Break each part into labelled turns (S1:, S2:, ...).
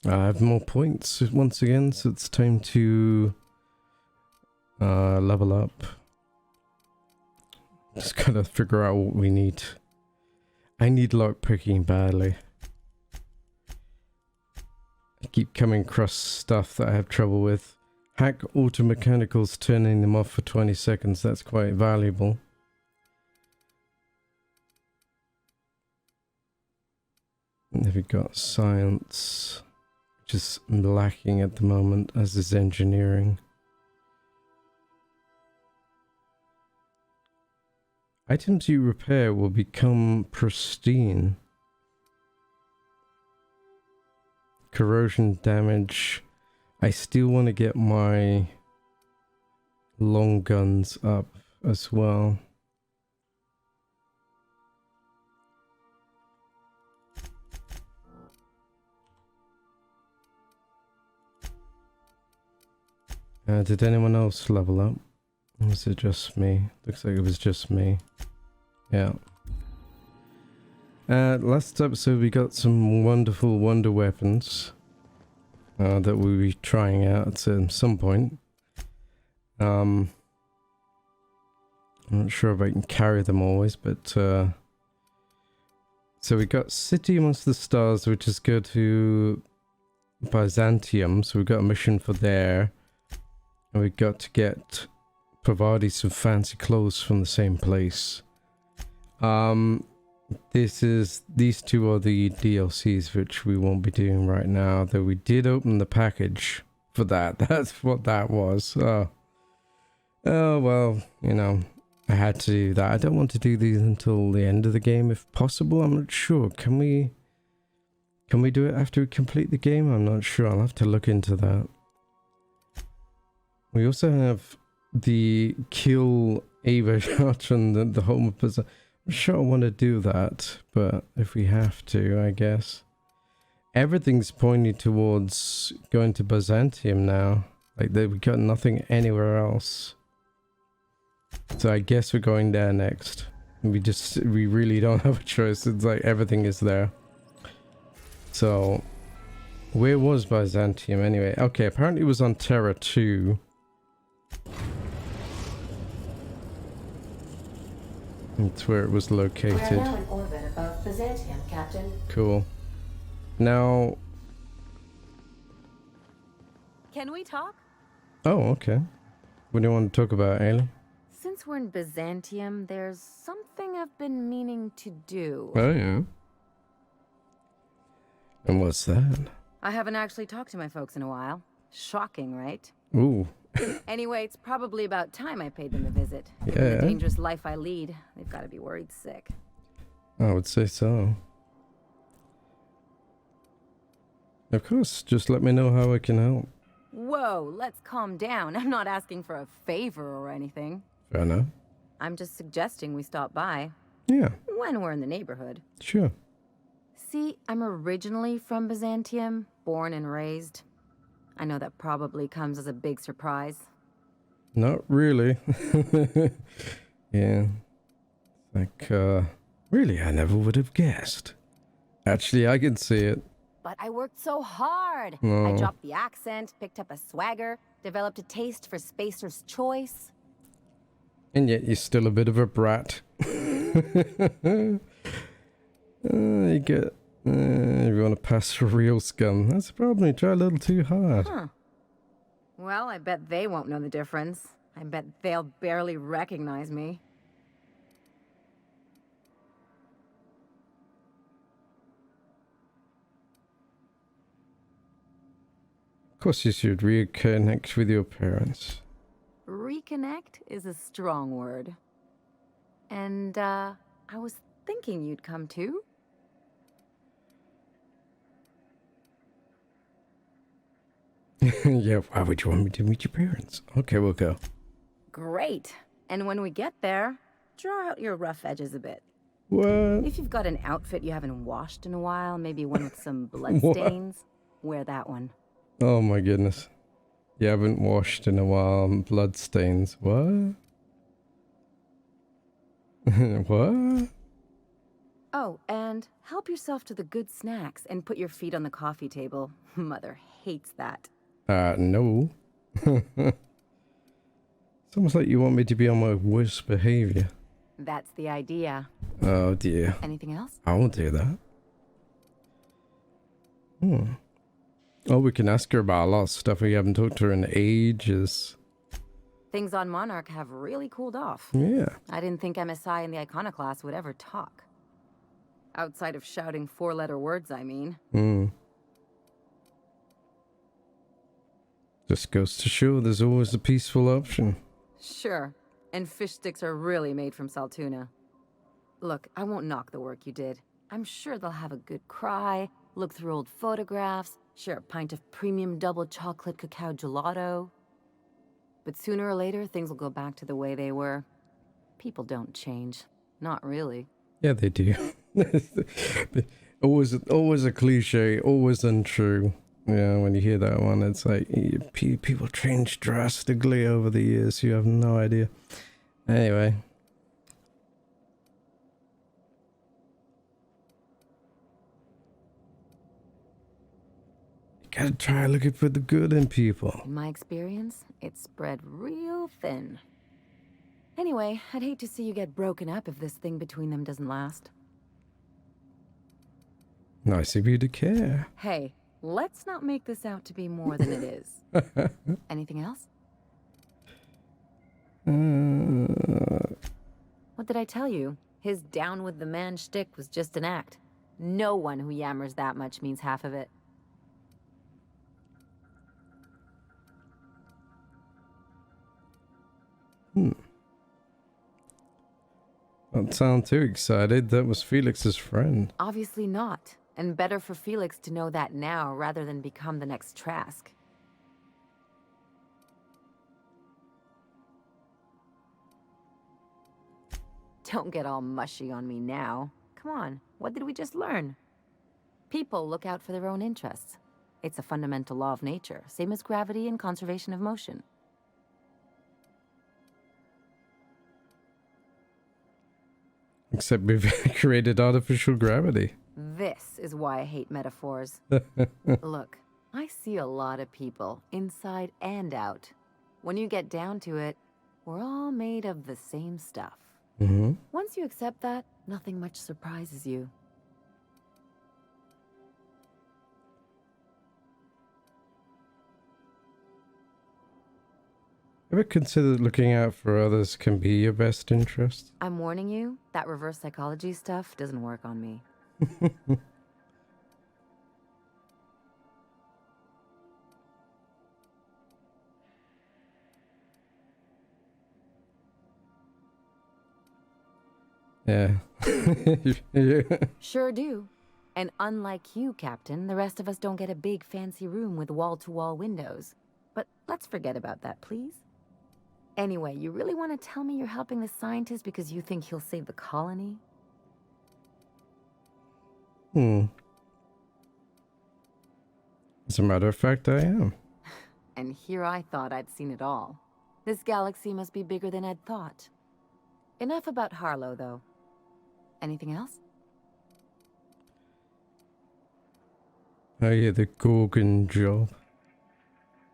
S1: I have more points once again, so it's time to level up. Just gotta figure out what we need. I need lockpicking badly. I keep coming across stuff that I have trouble with. Hack auto mechanicals, turning them off for 20 seconds. That's quite valuable. And then we've got science, which is lacking at the moment, as is engineering. Items you repair will become pristine. Corrosion damage. I still want to get my long guns up as well. Did anyone else level up? Or was it just me? Looks like it was just me. Yeah. Last episode we got some wonderful wonder weapons that we'll be trying out at some point. I'm not sure if I can carry them always, but so we got City Amongst the Stars, which is go to Byzantium, so we've got a mission for there. And we've got to get Pravati some fancy clothes from the same place. These two are the DLCs, which we won't be doing right now, though we did open the package for that. That's what that was. Oh well, you know, I had to do that. I don't want to do these until the end of the game if possible. I'm not sure. Can we do it after we complete the game? I'm not sure. I'll have to look into that. We also have the kill Ava shot on the home of Byzantium. I'm sure I want to do that, but if we have to, I guess. Everything's pointing towards going to Byzantium now. Like, we got nothing anywhere else. So I guess we're going there next. We really don't have a choice. It's like everything is there. So, where was Byzantium anyway? Okay, apparently it was on Terra 2. That's where it was located.
S2: We are now in orbit above Byzantium, Captain.
S1: Cool. Now...
S3: Can we talk?
S1: Oh, okay. What do you want to talk about, Ailey?
S3: Since we're in Byzantium, there's something I've been meaning to do.
S1: Oh, yeah. And what's that?
S3: I haven't actually talked to my folks in a while. Shocking, right?
S1: Ooh.
S3: Anyway, it's probably about time I paid them a visit.
S1: Yeah.
S3: Given the dangerous life I lead, they've got to be worried sick.
S1: I would say so. Of course, just let me know how I can help.
S3: Whoa, let's calm down. I'm not asking for a favor or anything.
S1: Fair enough.
S3: I'm just suggesting we stop by.
S1: Yeah.
S3: When we're in the neighborhood.
S1: Sure.
S3: See, I'm originally from Byzantium, born and raised. I know that probably comes as a big surprise.
S1: Not really. Yeah. Like, really, I never would have guessed. Actually, I can see it.
S3: But I worked so hard.
S1: Oh.
S3: I dropped the accent, picked up a swagger, developed a taste for Spacer's choice.
S1: And yet you're still a bit of a brat. You get... you want to pass for real scum. That's a problem. You try a little too hard.
S3: Huh. Well, I bet they won't know the difference. I bet they'll barely recognize me.
S1: Of course you should reconnect with your parents.
S3: Reconnect is a strong word. And, I was thinking you'd come too.
S1: Yeah, why would you want me to meet your parents? Okay, we'll go.
S3: Great. And when we get there, draw out your rough edges a bit.
S1: What?
S3: If you've got an outfit you haven't washed in a while, maybe one with some blood
S1: What?
S3: stains, wear that one.
S1: Oh my goodness. You haven't washed in a while. Blood stains. What? What?
S3: Oh, and help yourself to the good snacks and put your feet on the coffee table. Mother hates that.
S1: No. It's almost like you want me to be on my worst behavior.
S3: That's the idea.
S1: Oh dear.
S3: Anything else?
S1: I won't do that. Oh, we can ask her about a lot of stuff. We haven't talked to her in ages.
S3: Things on Monarch have really cooled off.
S1: Yeah.
S3: I didn't think MSI and the Iconoclast would ever talk. Outside of shouting four-letter words, I mean.
S1: Just goes to show there's always a peaceful option.
S3: Sure. And fish sticks are really made from Saltuna. Look, I won't knock the work you did. I'm sure they'll have a good cry, look through old photographs, share a pint of premium double chocolate cacao gelato. But sooner or later, things will go back to the way they were. People don't change. Not really.
S1: Yeah, they do. always a cliche, always untrue. Yeah, when you hear that one, it's like people change drastically over the years. You have no idea. Anyway. You gotta try looking for the good in people.
S3: In my experience, it's spread real thin. Anyway, I'd hate to see you get broken up if this thing between them doesn't last.
S1: Nice of you to care.
S3: Hey, let's not make this out to be more than it is. Anything else? What did I tell you? His down with the man shtick was just an act. No one who yammers that much means half of it.
S1: Don't sound too excited. That was Felix's friend.
S3: Obviously not. And better for Felix to know that now rather than become the next Trask. Don't get all mushy on me now. Come on, what did we just learn? People look out for their own interests. It's a fundamental law of nature, same as gravity and conservation of motion.
S1: Except we've created artificial gravity.
S3: This is why I hate metaphors. Look, I see a lot of people, inside and out. When you get down to it, we're all made of the same stuff. Once you accept that, nothing much surprises you.
S1: Ever considered looking out for others can be your best interest?
S3: I'm warning you, that reverse psychology stuff doesn't work on me.
S1: Yeah. Yeah.
S3: Sure do. And unlike you, Captain, the rest of us don't get a big fancy room with wall-to-wall windows. But let's forget about that, please. Anyway, you really want to tell me you're helping the scientist because you think he'll save the colony?
S1: As a matter of fact, I am.
S3: And here I thought I'd seen it all. This galaxy must be bigger than I'd thought. Enough about Harlow, though. Anything else?
S1: Oh yeah, the Gorgon job.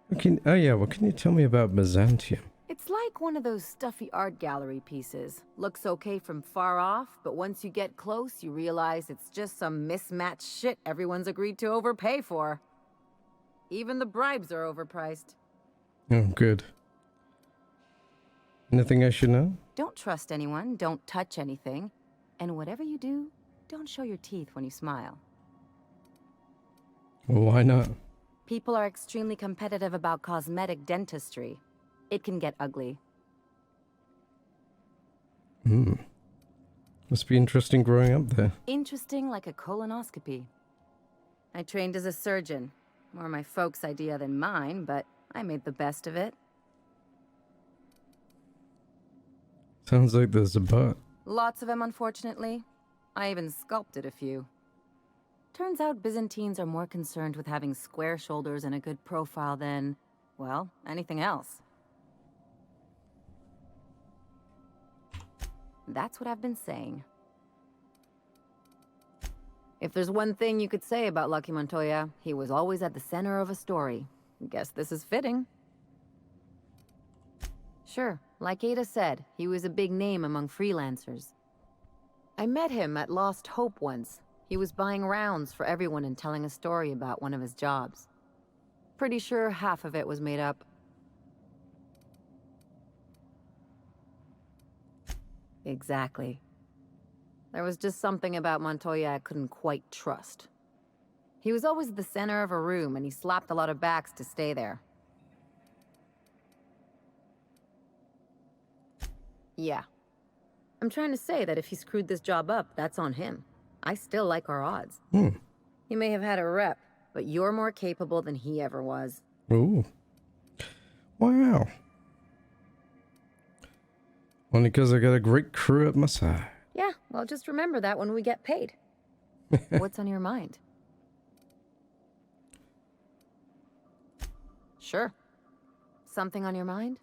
S1: What can you tell me about Byzantium?
S3: It's like one of those stuffy art gallery pieces. Looks okay from far off, but once you get close, you realize it's just some mismatched shit everyone's agreed to overpay for. Even the bribes are overpriced.
S1: Oh, good. Anything I should know?
S3: Don't trust anyone, don't touch anything, and whatever you do, don't show your teeth when you smile.
S1: Well, why not?
S3: People are extremely competitive about cosmetic dentistry. It can get ugly.
S1: Must be interesting growing up there.
S3: Interesting like a colonoscopy. I trained as a surgeon. More my folks' idea than mine, but I made the best of it.
S1: Sounds like there's a but.
S3: Lots of them, unfortunately. I even sculpted a few. Turns out Byzantines are more concerned with having square shoulders and a good profile than, well, anything else. That's what I've been saying. If there's one thing you could say about Lucky Montoya, he was always at the center of a story. Guess this is fitting. Sure, like Ada said, he was a big name among freelancers. I met him at Lost Hope once. He was buying rounds for everyone and telling a story about one of his jobs. Pretty sure half of it was made up. Exactly. There was just something about Montoya I couldn't quite trust. He was always at the center of a room, and he slapped a lot of backs to stay there. Yeah. I'm trying to say that if he screwed this job up, that's on him. I still like our odds. He may have had a rep, but you're more capable than he ever was.
S1: Ooh. Wow. Only because I got a great crew at my side.
S3: Yeah, well, just remember that when we get paid. What's on your mind? Sure. Something on your mind?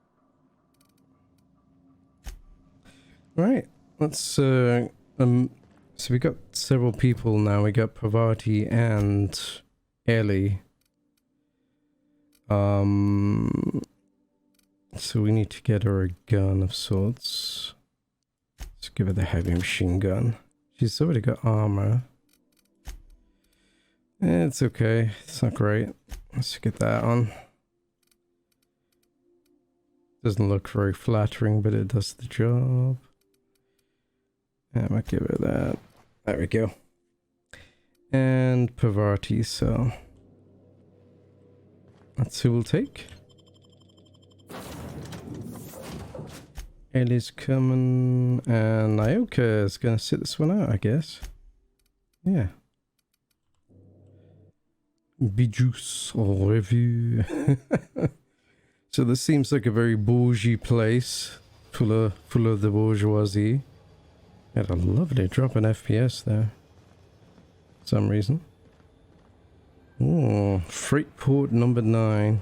S1: Right. Let's so we got several people now. We got Parvati and Ellie. So we need to get her a gun of sorts. Let's give her the heavy machine gun. She's already got armor. It's okay. It's not great. Let's get that on. Doesn't look very flattering, but it does the job. I might give her that. There we go. And Parvati, so that's who we'll take. Ellie's coming, and Ioka is gonna sit this one out, I guess. Yeah. Bijous au revue. So this seems like a very bougie place, full of the bourgeoisie. Had a lovely drop in FPS there. For some reason. Oh, freight port number 9.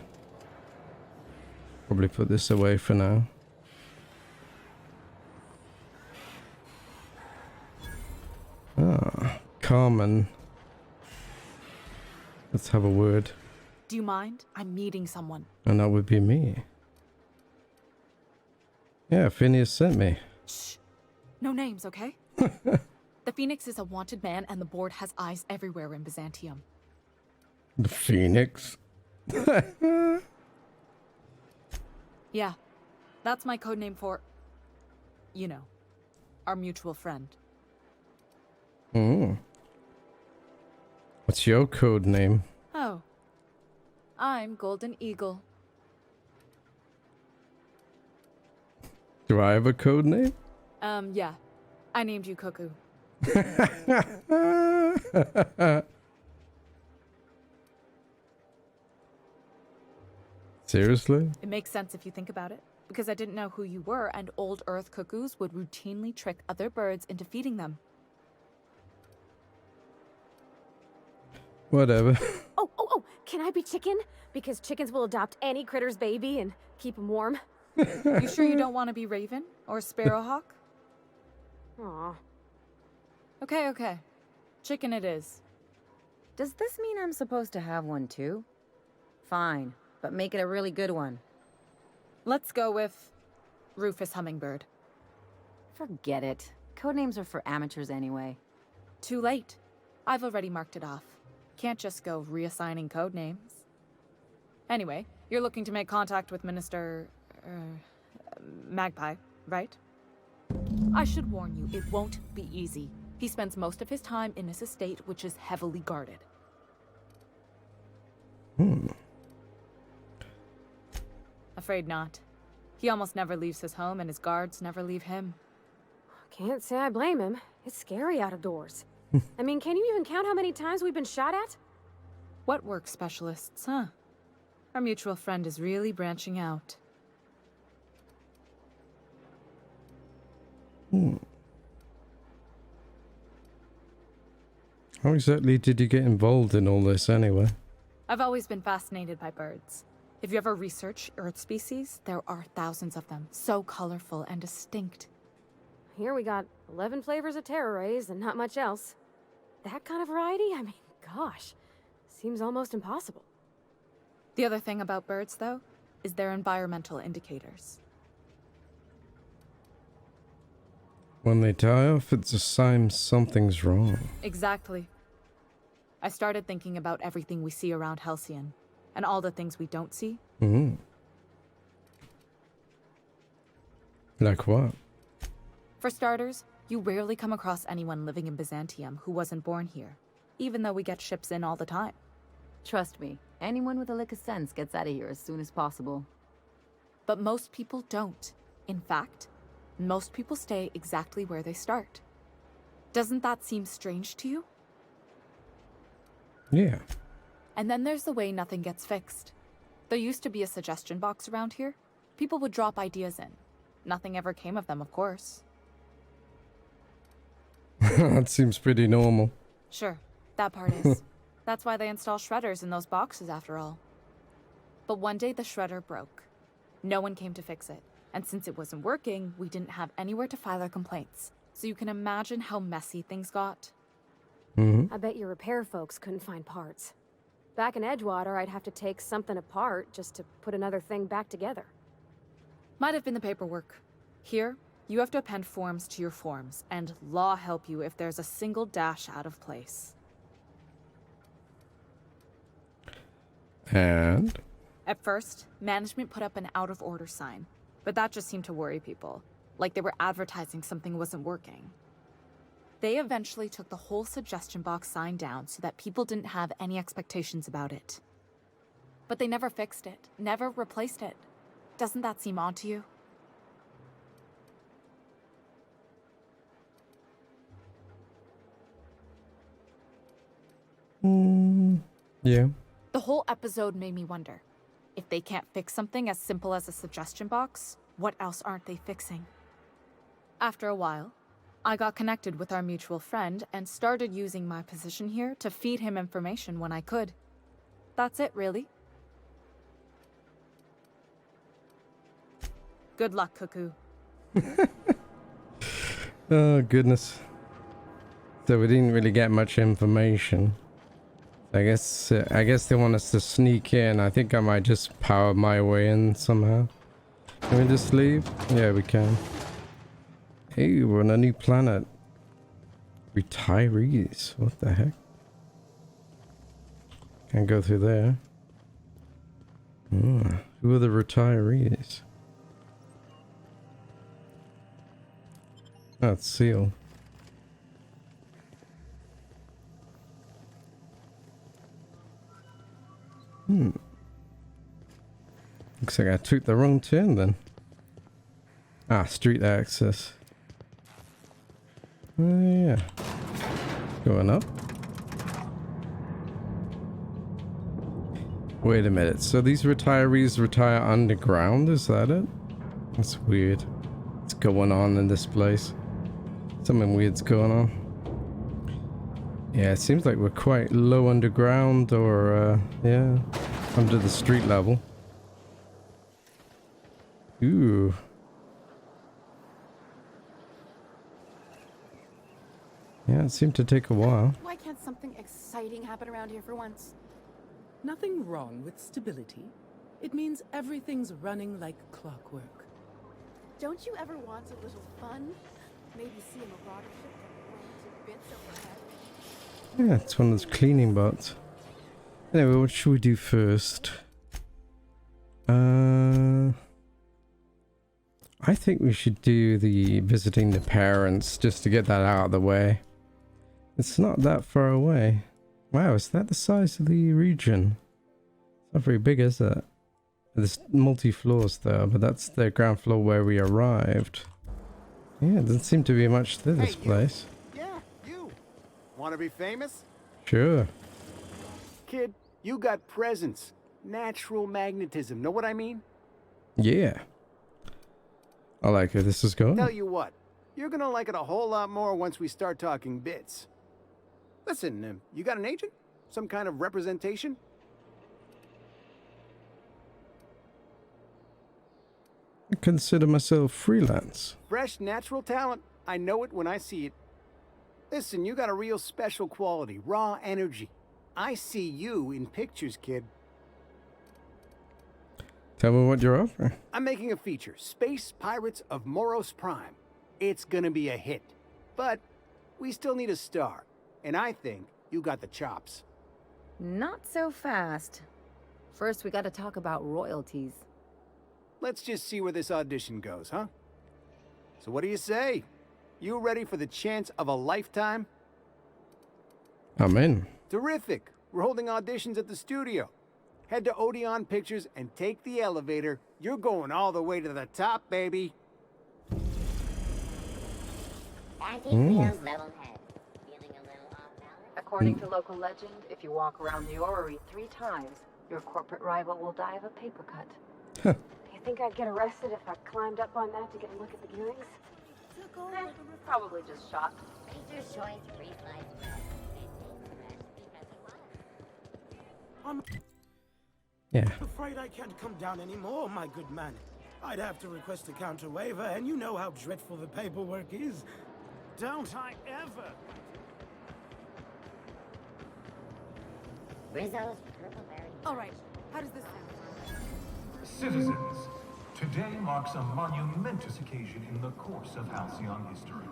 S1: Probably put this away for now. Ah, Carmen. Let's have a word.
S4: Do you mind? I'm meeting someone.
S1: And that would be me. Yeah, Phineas sent me.
S4: Shh. No names, okay? The Phoenix is a wanted man, and the board has eyes everywhere in Byzantium.
S1: The Phoenix?
S4: Yeah. That's my codename for... you know, our mutual friend.
S1: What's your code name?
S4: Oh. I'm Golden Eagle.
S1: Do I have a code name?
S4: Yeah. I named you Cuckoo.
S1: Seriously?
S4: It makes sense if you think about it, because I didn't know who you were, and old Earth cuckoos would routinely trick other birds into feeding them.
S1: Whatever.
S5: Oh, can I be chicken? Because chickens will adopt any critter's baby and keep them warm.
S4: You sure you don't want to be Raven or Sparrowhawk?
S5: Aw.
S4: Okay. Chicken it is.
S3: Does this mean I'm supposed to have one too? Fine, but make it a really good one.
S4: Let's go with Rufus Hummingbird.
S3: Forget it. Codenames are for amateurs anyway.
S4: Too late. I've already marked it off. Can't just go reassigning codenames. Anyway, you're looking to make contact with Minister... Magpie, right? I should warn you, it won't be easy. He spends most of his time in his estate, which is heavily guarded. Afraid not. He almost never leaves his home, and his guards never leave him.
S5: Can't say I blame him. It's scary out of doors. I mean, can you even count how many times we've been shot at?
S4: What work specialists, huh? Our mutual friend is really branching out.
S1: How exactly did you get involved in all this anyway?
S4: I've always been fascinated by birds. If you ever research Earth species, there are thousands of them, so colorful and distinct.
S5: Here we got 11 flavors of terror rays and not much else. that kind of variety? I mean, gosh, seems almost impossible.
S4: The other thing about birds, though, is their environmental indicators.
S1: When they die off, it's a sign something's wrong.
S4: Exactly. I started thinking about everything we see around Halcyon, and all the things we don't see.
S1: Mm-hmm. Like what?
S4: For starters, you rarely come across anyone living in Byzantium who wasn't born here, even though we get ships in all the time.
S3: Trust me, anyone with a lick of sense gets out of here as soon as possible.
S4: But most people don't. In fact, most people stay exactly where they start. Doesn't that seem strange to you?
S1: Yeah.
S4: And then there's the way nothing gets fixed. There used to be a suggestion box around here. People would drop ideas in. Nothing ever came of them, of course.
S1: That seems pretty normal.
S4: Sure, that part is. That's why they install shredders in those boxes, after all. But one day the shredder broke. No one came to fix it. And since it wasn't working, we didn't have anywhere to file our complaints. So you can imagine how messy things got.
S1: Mm-hmm.
S5: I bet your repair folks couldn't find parts. Back in Edgewater, I'd have to take something apart just to put another thing back together.
S4: Might have been the paperwork. Here, you have to append forms to your forms, and law help you if there's a single dash out of place.
S1: And?
S4: At first, management put up an out-of-order sign, but that just seemed to worry people, like they were advertising something wasn't working. They eventually took the whole suggestion box sign down so that people didn't have any expectations about it. But they never fixed it, never replaced it. Doesn't that seem odd to you?
S1: Yeah.
S4: The whole episode made me wonder, if they can't fix something as simple as a suggestion box, what else aren't they fixing? After a while, I got connected with our mutual friend and started using my position here to feed him information when I could. That's it, really. Good luck, Cuckoo.
S1: Oh, goodness. So we didn't really get much information. I guess they want us to sneak in. I think I might just power my way in somehow. Can we just leave? Yeah, we can. Hey, we're on a new planet. Retirees. What the heck? Can't go through there. Oh, who are the retirees? Oh, it's Seal. Looks like I took the wrong turn then. Ah, street access. Oh yeah. Going up. Wait a minute. So these retirees retire underground? Is that it? That's weird. What's going on in this place? Something weird's going on. Yeah, it seems like we're quite low underground or, yeah, under the street level. Ooh. Yeah, it seemed to take a while.
S6: Why can't something exciting happen around here for once?
S7: Nothing wrong with stability. It means everything's running like clockwork.
S6: Don't you ever want a little fun? Maybe see a marauder ship get blown to bits overhead?
S1: Yeah, it's one of those cleaning bots. Anyway, what should we do first? I think we should do the visiting the parents just to get that out of the way. It's not that far away. Wow, is that the size of the region? It's not very big, is it? There's multi-floors though, but that's the ground floor where we arrived. Yeah, doesn't seem to be much to this place.
S8: Yeah, you. Want to be famous?
S1: Sure.
S8: Kid, you got presence. Natural magnetism. Know what I mean?
S1: Yeah. I like where this is going.
S8: Tell you what, you're gonna like it a whole lot more once we start talking bits. Listen, you got an agent? Some kind of representation?
S1: I consider myself freelance.
S8: Fresh, natural talent. I know it when I see it. Listen, you got a real special quality, raw energy. I see you in pictures, kid.
S1: Tell me what you're offering.
S8: I'm making a feature, Space Pirates of Moros Prime. It's gonna be a hit. But we still need a star. And I think you got the chops.
S3: Not so fast. First, we gotta talk about royalties.
S8: Let's just see where this audition goes, huh? So what do you say? You ready for the chance of a lifetime?
S1: I'm in.
S8: Terrific. We're holding auditions at the studio. Head to Odeon Pictures and take the elevator. You're going all the way to the top, baby.
S3: According to local legend, if you walk around the orrery 3 times, your corporate rival will die of a paper cut.
S5: Do you think I'd get arrested if I climbed up on that to get a look at the gearings?
S3: Probably just shot.
S1: Yeah.
S9: Afraid I can't come down anymore, my good man. I'd have to request a counter waiver, and you know how dreadful the paperwork is. Don't I ever?
S6: All right, how does this sound?
S10: Citizens, today marks a monumentous occasion in the course of Halcyon history.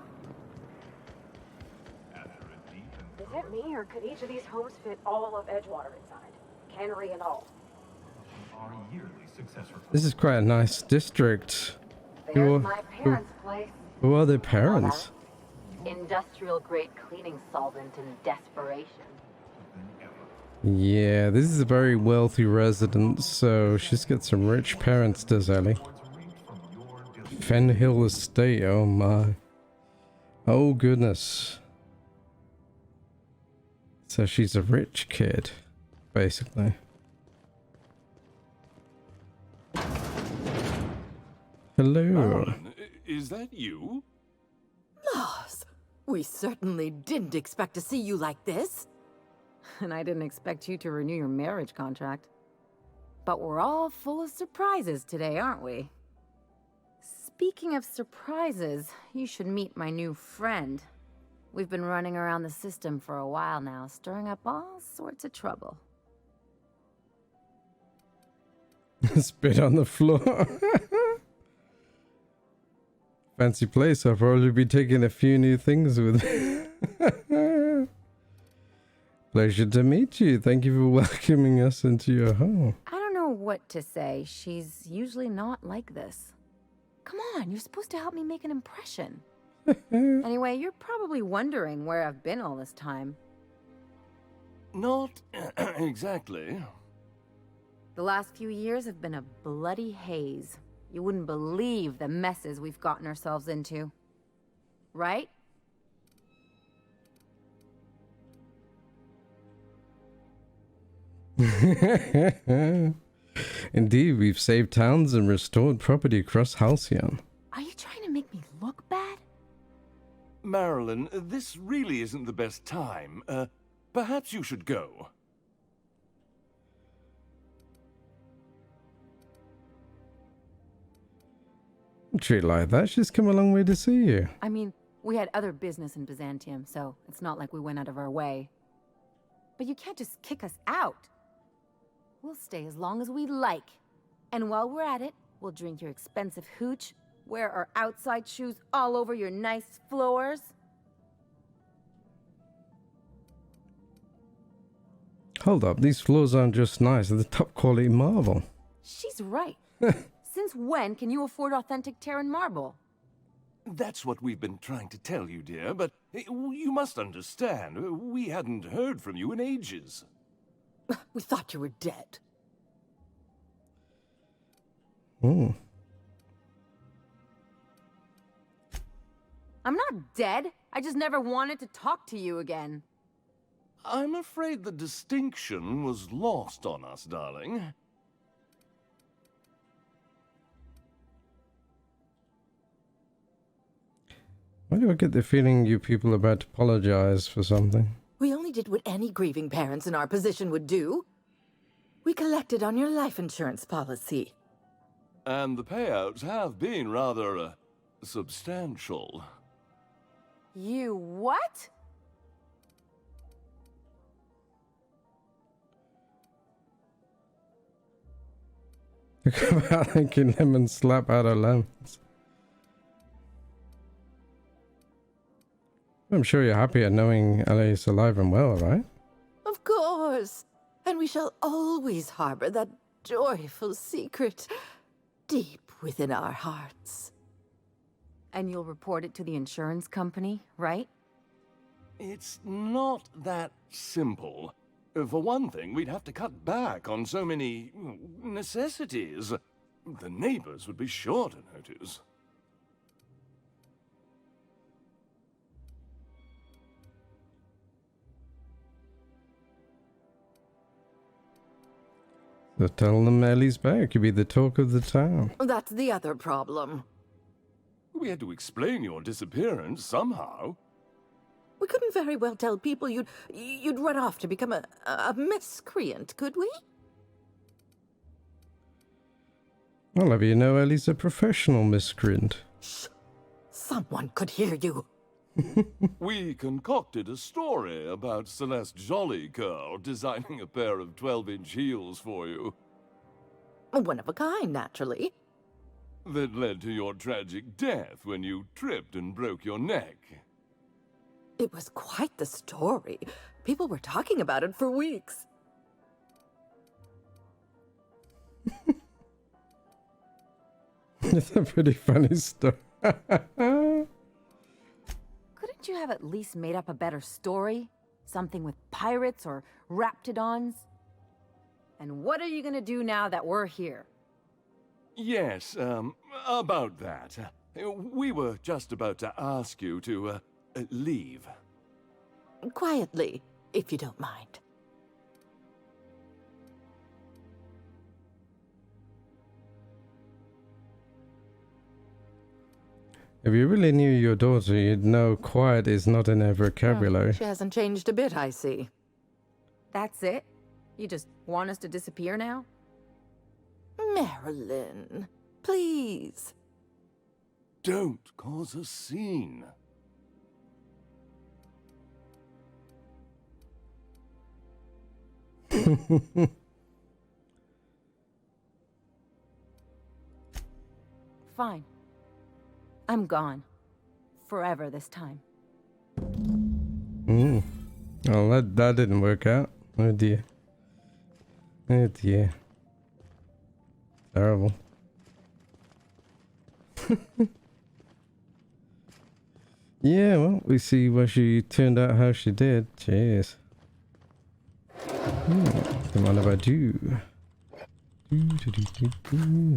S10: After a deep and
S5: Is it me, or could each of these homes fit all of Edgewater inside? Cannery and all.
S10: our yearly success report.
S1: This is quite a nice district.
S3: There's my parents' place.
S1: Who are their parents?
S3: Industrial grade cleaning solvent in desperation.
S1: Yeah, this is a very wealthy residence, so she's got some rich parents, does Ellie? Fen Hill Estate, oh my. Oh goodness. So she's a rich kid, basically. Hello.
S11: Is that you?
S12: Lars, we certainly didn't expect to see you like this.
S3: And I didn't expect you to renew your marriage contract. But we're all full of surprises today, aren't we? Speaking of surprises, you should meet my new friend. We've been running around the system for a while now, stirring up all sorts of trouble.
S1: Spit on the floor. Fancy place. I'll probably be taking a few new things with me. Pleasure to meet you. Thank you for welcoming us into your home.
S3: I don't know what to say. She's usually not like this. Come on, you're supposed to help me make an impression. Anyway, you're probably wondering where I've been all this time.
S11: Not exactly.
S3: The last few years have been a bloody haze. You wouldn't believe the messes we've gotten ourselves into. Right?
S1: Indeed, we've saved towns and restored property across Halcyon.
S3: Are you trying to make me look bad?
S11: Marilyn, this really isn't the best time. Perhaps you should go.
S1: Treat like that. She's come a long way to see you.
S3: I mean, we had other business in Byzantium, so it's not like we went out of our way. But you can't just kick us out. We'll stay as long as we like. And while we're at it, we'll drink your expensive hooch, wear our outside shoes all over your nice floors.
S1: Hold up, these floors aren't just nice, they're the top quality marble.
S3: She's right. Since when can you afford authentic Terran marble?
S11: That's what we've been trying to tell you, dear, but you must understand, we hadn't heard from you in ages.
S12: We thought you were dead.
S1: Oh.
S3: I'm not dead. I just never wanted to talk to you again.
S11: I'm afraid the distinction was lost on us, darling.
S1: Why do I get the feeling you people are about to apologize for something?
S12: We only did what any grieving parents in our position would do. We collected on your life insurance policy.
S11: And the payouts have been rather, substantial.
S3: You what?
S1: Talk about making lemon slap out of lemons. I'm sure you're happy at knowing Ellie is alive and well, right?
S12: Of course. And we shall always harbor that joyful secret deep within our hearts.
S3: And you'll report it to the insurance company, right?
S11: It's not that simple. For one thing, we'd have to cut back on so many necessities. The neighbors would be sure to notice.
S1: So tell them Ellie's back. You'd be the talk of the town.
S12: That's the other problem.
S11: We had to explain your disappearance somehow.
S12: We couldn't very well tell people you'd run off to become a miscreant, could we?
S1: Well, have you know Ellie's a professional miscreant.
S12: Shh! Someone could hear you.
S11: We concocted a story about Celeste Jollycurl designing a pair of 12-inch heels for you.
S12: One of a kind, naturally.
S11: That led to your tragic death when you tripped and broke your neck.
S12: It was quite the story. People were talking about it for weeks.
S1: It's a pretty funny story.
S3: Couldn't you have at least made up a better story? Something with pirates or raptidons? And what are you gonna do now that we're here?
S11: Yes, about that. We were just about to ask you to, leave.
S12: Quietly, if you don't mind.
S1: If you really knew your daughter, you'd know quiet is not in her vocabulary.
S12: She hasn't changed a bit, I see.
S3: That's it? You just want us to disappear now?
S12: Marilyn, please.
S11: Don't cause a scene.
S3: Fine. I'm gone. Forever this time.
S1: Oh, that didn't work out. Oh dear. Oh dear. Terrible. Yeah, well, we see why she turned out how she did. Cheers. Come on, about you.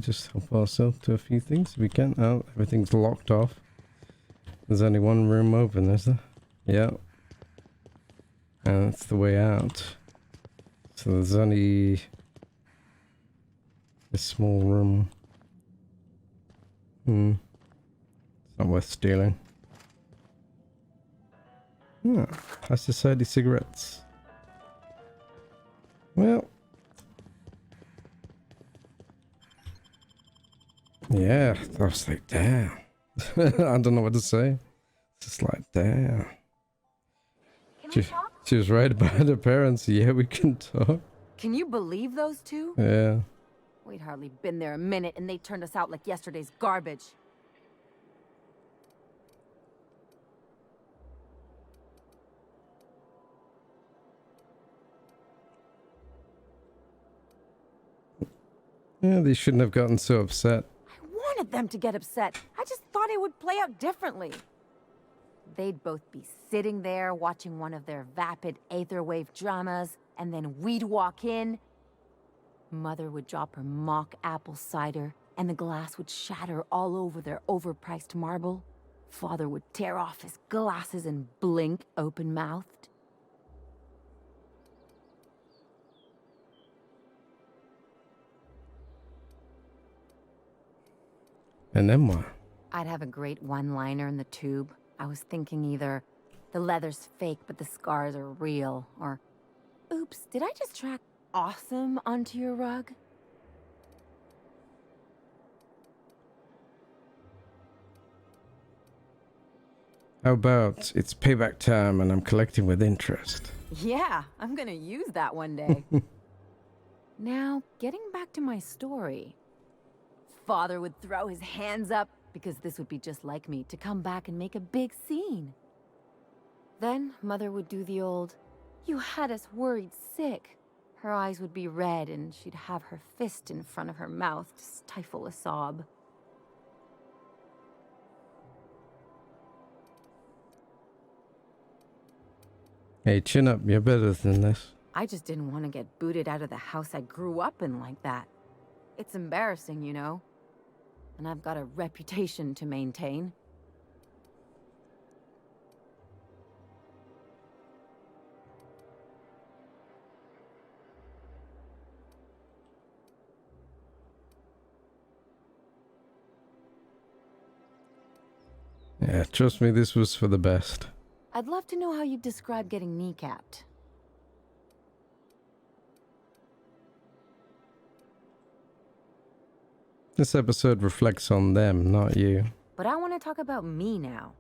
S1: Just help ourselves to a few things if we can. Oh, everything's locked off. There's only one room open, is there? Yep. And that's the way out. So there's only this small room. It's not worth stealing. High society cigarettes. Well. Yeah, I was like, damn. I don't know what to say. It's just like, damn. She was right about her parents. Yeah, we can talk.
S3: Can you believe those two?
S1: Yeah.
S3: We'd hardly been there a minute and they turned us out like yesterday's garbage.
S1: Yeah, they shouldn't have gotten so upset.
S3: I wanted them to get upset. I just thought it would play out differently. They'd both be sitting there watching one of their vapid aetherwave dramas, and then we'd walk in. Mother would drop her mock apple cider, and the glass would shatter all over their overpriced marble. Father would tear off his glasses and blink open-mouthed.
S1: And then what?
S3: I'd have a great one-liner in the tube. I was thinking either, the leather's fake but the scars are real, or, oops, did I just track awesome onto your rug?
S1: How about it's payback time and I'm collecting with interest?
S3: Yeah, I'm gonna use that one day. Now, getting back to my story. father would throw his hands up, because this would be just like me, to come back and make a big scene. Then Mother would do the old, "You had us worried sick." Her eyes would be red and she'd have her fist in front of her mouth to stifle a sob.
S1: Hey, chin up, you're better than this.
S3: I just didn't want to get booted out of the house I grew up in like that. It's embarrassing, you know? And I've got a reputation to maintain.
S1: Yeah, trust me, this was for the best.
S3: I'd love to know how you'd describe getting kneecapped.
S1: This episode reflects on them, not you.
S3: But I want to talk about me now.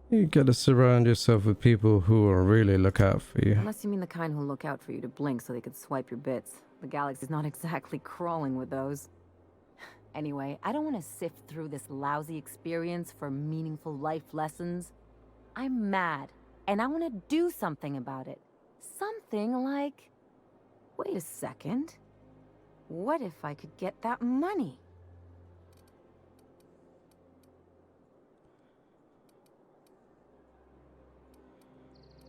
S1: You gotta surround yourself with people who will really look out for you.
S3: Unless you mean the kind who'll look out for you to blink so they can swipe your bits. The galaxy's not exactly crawling with those. Anyway, I don't want to sift through this lousy experience for meaningful life lessons. I'm mad, and I want to do something about it. Something like... Wait a second. What if I could get that money?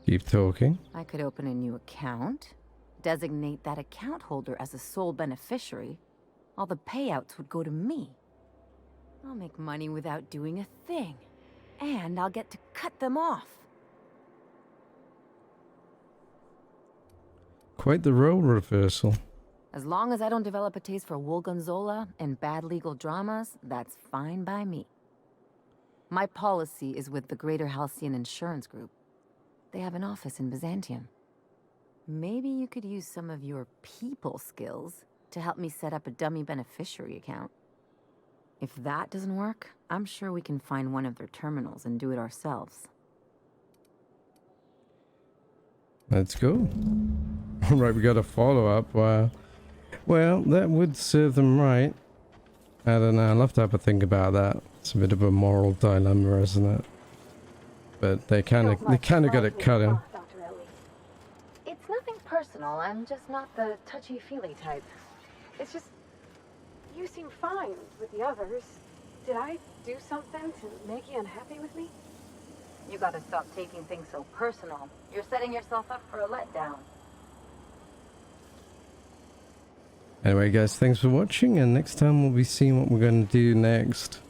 S1: Keep talking.
S3: I could open a new account, designate that account holder as a sole beneficiary. All the payouts would go to me. I'll make money without doing a thing. And I'll get to cut them off.
S1: Quite the role reversal.
S3: As long as I don't develop a taste for wool gonzola and bad legal dramas, that's fine by me. My policy is with the Greater Halcyon Insurance Group. They have an office in Byzantium. Maybe you could use some of your people skills to help me set up a dummy beneficiary account. If that doesn't work, I'm sure we can find one of their terminals and do it ourselves.
S1: Let's go. Alright, we got a follow-up. Wow. Well, that would serve them right. I don't know, I'll have to have a think about that. It's a bit of a moral dilemma, isn't it? But they kind of got it cut in.
S5: It's nothing personal. I'm just not the touchy-feely type. It's just... You seem fine with the others. Did I do something to make you unhappy with me?
S3: You gotta stop taking things so personal. You're setting yourself up for a letdown.
S1: Anyway guys, thanks for watching, and next time we'll be seeing what we're going to do next.